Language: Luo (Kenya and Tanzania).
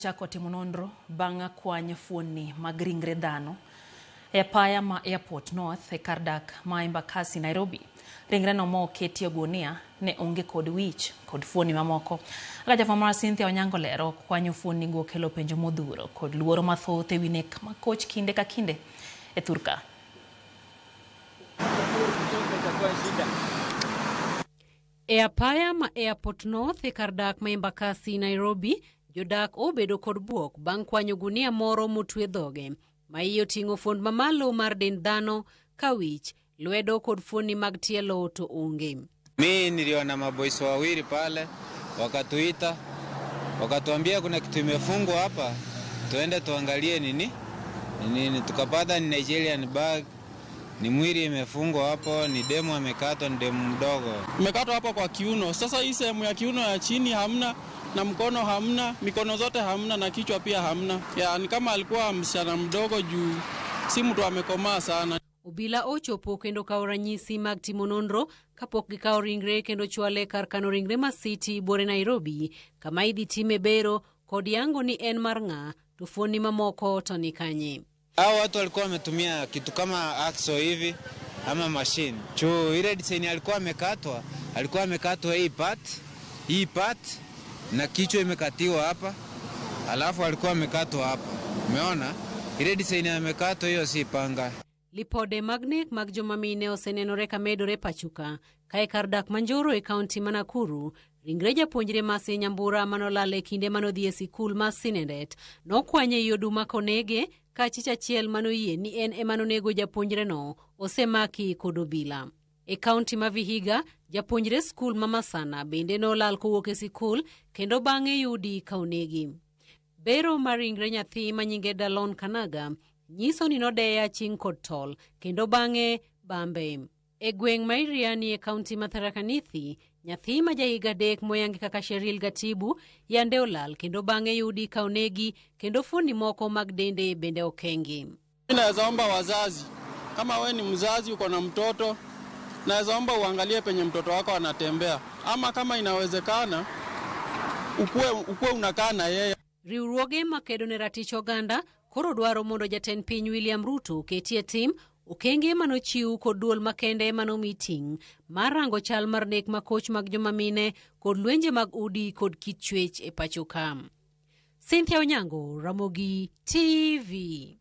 Chako timo nonro bang' kwany fuonni mag ringre dhano e apaya ma Airport North e kar dak ma Embakasi, Nairobi. Ringre no moketi e gunia ne onge kod wich kod fuonni mamoko. Jafwambo mar Cynthia Onyango lero kwanyo fuonni go kelo penjo modhuro kod luoro mathoth ewi nek makoch kinde ka kinde e thurka. E apaya ma Airport North e kar dak ma Embakasi, Nairobi, jodak obedo kod buok bang' kwanyo gunia moro motwe dhoge ma iye oting'o fuond mamalo mar dend dhano ka wich, lwedo kod fuonni mag tielo to onge. Mimi niliona maboys wawili pale, wakatuita, wakatuambia kuna kitu imefungwa hapa, tuende tuangalie nini. Tukapata ni Nigerian bag, ni mwili imefungwa hapo, ni demu amekatwa, ni demu mdogo. Imekatwa hapo kwa kiuno. Sasa hii sehemu ya kiuno ya chini hamna, na mkono hamna, mikono zote hamna, na kichwa pia hamna. Ni kama alikuwa msichana mdogo juu si mtu amekomaa sana. Obila ochopo kendo kao ranyisi mag timo nonro kapok gikao ringre kendo chwale kar kano ringre ma City bore Nairobi, kama idhi time bero kod yango ni en mar ng'a to fuonni mamoko to ni kanye. Hao watu walikuwa wametumia kitu kama axle hivi ama machine. Ile design alikuwa amekatwa hii part na kichwa imekatiwa hapa. Alafu alikuwa amekatwa hapa. Umeona? Ile design amekatwa hiyo si panga. Lipode magnek mag jomamine osenenore ka medore pachuka kae kar dak Manjoro e kaunti ma Nakuru. Ringre japuonjre Mercy Nyambura manolal e kinde manodhi e sikul ma Sinedet nokwanye i oduma konege ka chich achiel manoyie ni en emanonego japuonjre no osemaki kod obila. E kaunti ma Vihiga, japuonjre skul ma Masana bende nolal kowuok e sikul kendo bang'e yudi ka onegi. Bero mar ringre nyathi manyinge Dalon Kanaga nyiso ni nodeya ching kod tol kendo bang'e bambe. E gweng' ma Iriani e kaunti ma Tharaka Nithi, nyathi ma jahiga 3 moyangi kaka Sheril Gatibu yande olal kendo bang'e yudi ka onegi kendo fuonni moko mag dende bende okengi. Naweza omba wazazi, kama we ni mzazi uko na mtoto, naweza omba uangalie penye mtoto wako anatembea, ama kama inawezekana ukue unakaa na yeye. Riwruoge makedo ne ratich oganda koro dwaro mondo jatend piny William Ruto ketie tim okenge manochiw kod duol makende manomi ting' mar rango chal mar nek makoch mag jomamine kod lwenje mag udi kod kit chwech e pacho ka. Cynthia Onyango, Ramogi TV.